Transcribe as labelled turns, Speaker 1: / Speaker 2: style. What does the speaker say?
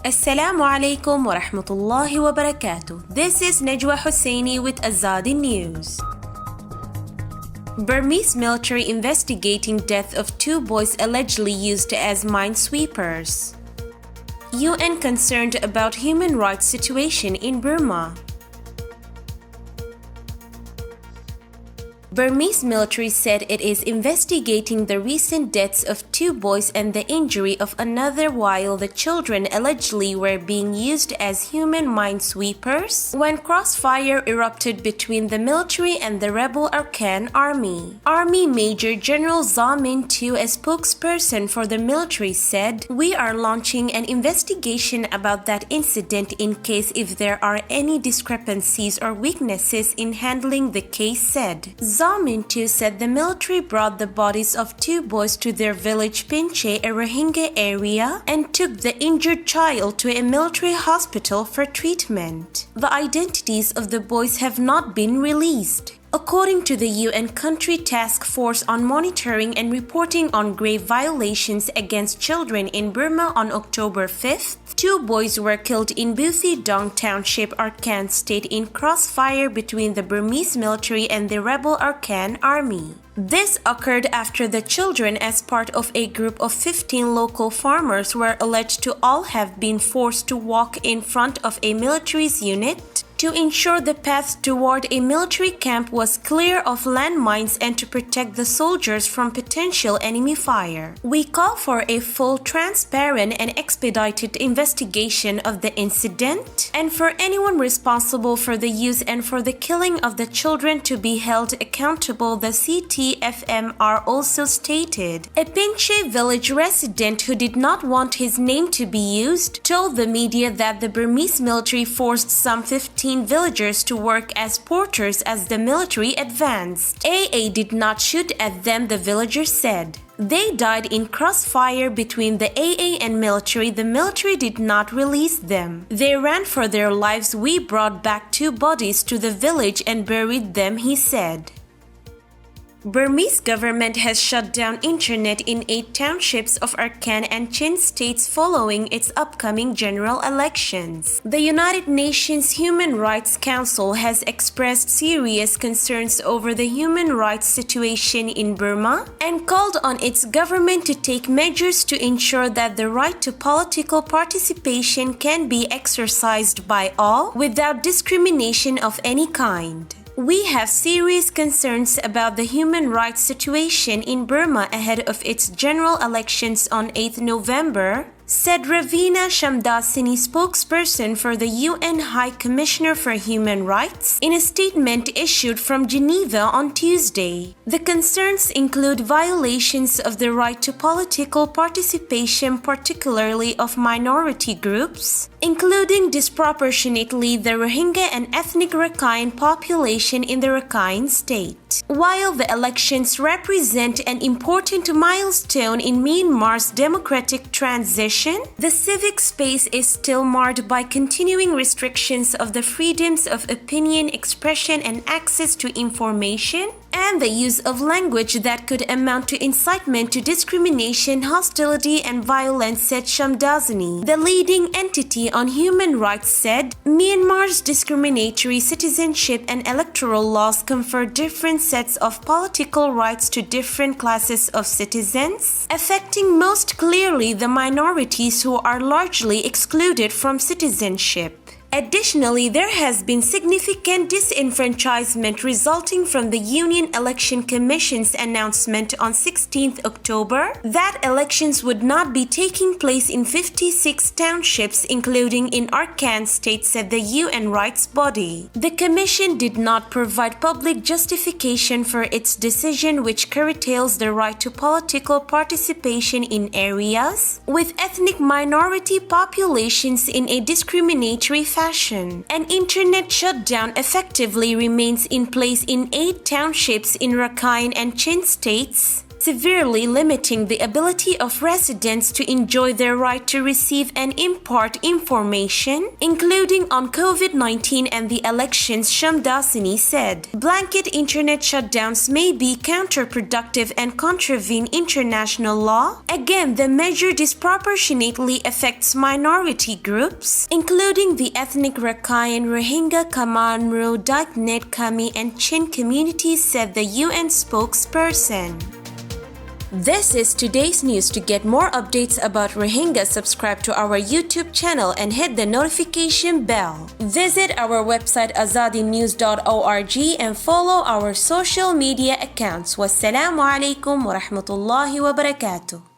Speaker 1: Assalamu alaikum wa rahmatullahi wa barakatuh. This is Najwa Hussaini with Azadi News. Burmese military investigating death of 2 boys allegedly used as minesweepers. UN concerned about human rights situation in Burma. Burmese military said it is investigating the recent deaths of 2 boys and the injury of another while the children allegedly were being used as human minesweepers when crossfire erupted between the military and the rebel Arkan army. Army Major General Zamin Tu, a spokesperson for the military, said, "We are launching an investigation about that incident in case if there are any discrepancies or weaknesses in handling the case," said. Zamin Tu said the military brought the bodies of 2 boys to their village Pinche, a Rohingya area, and took the injured child to a military hospital for treatment. The identities of the boys have not been released. According to the UN Country Task Force on Monitoring and Reporting on Grave Violations Against Children in Burma on October 5th, 2 boys were killed in Buthi-Dong Township, Arkan State in crossfire between the Burmese military and the rebel Arkan army. This occurred after the children, as part of a group of 15 local farmers, were alleged to all have been forced to walk in front of a military's unit to ensure the path toward a military camp was clear of landmines and to protect the soldiers from potential enemy fire. "We call for a full, transparent, and expedited investigation of the incident and for anyone responsible for the use and for the killing of the children to be held accountable," the CTFMR also stated. A Pinche village resident who did not want his name to be used told the media that the Burmese military forced some 15 villagers to work as porters as the military advanced. AA did not shoot at them, the villagers said. They died in crossfire between the AA and military. The military did not release them. They ran for their lives. We brought back 2 bodies to the village and buried them, he said. Burmese government has shut down internet in 8 townships of Arkan and Chin states following its upcoming general elections. The United Nations Human Rights Council has expressed serious concerns over the human rights situation in Burma and called on its government to take measures to ensure that the right to political participation can be exercised by all without discrimination of any kind. "We have serious concerns about the human rights situation in Burma ahead of its general elections on 8 November, said Ravina Shamdasani, spokesperson for the UN High Commissioner for Human Rights, in a statement issued from Geneva on Tuesday. The concerns include violations of the right to political participation, particularly of minority groups, including disproportionately the Rohingya and ethnic Rakhine population in the Rakhine state. While the elections represent an important milestone in Myanmar's democratic transition, the civic space is still marred by continuing restrictions of the freedoms of opinion, expression, and access to information, and the use of language that could amount to incitement to discrimination, hostility, and violence, said Shamdasani. The leading entity on human rights said, "Myanmar's discriminatory citizenship and electoral laws confer different sets of political rights to different classes of citizens, affecting most clearly the minorities who are largely excluded from citizenship." Additionally, there has been significant disenfranchisement resulting from the Union Election Commission's announcement on 16 October that elections would not be taking place in 56 townships, including in Arkan State, said the UN rights body. The commission did not provide public justification for its decision, which curtails the right to political participation in areas with ethnic minority populations in a discriminatory fashion. An internet shutdown effectively remains in place in 8 townships in Rakhine and Chin states, severely limiting the ability of residents to enjoy their right to receive and impart information, including on COVID-19 and the elections, Shamdasani said. Blanket internet shutdowns may be counterproductive and contravene international law. Again, the measure disproportionately affects minority groups, including the ethnic Rakhine, Rohingya, Kamanru, Daiknet, Kami, and Chin communities, said the UN spokesperson. This is today's news. To get more updates about Rohingya, subscribe to our YouTube channel and hit the notification bell. Visit our website azadinews.org and follow our social media accounts. Wassalamu alaikum wa rahmatullahi wa barakatuh.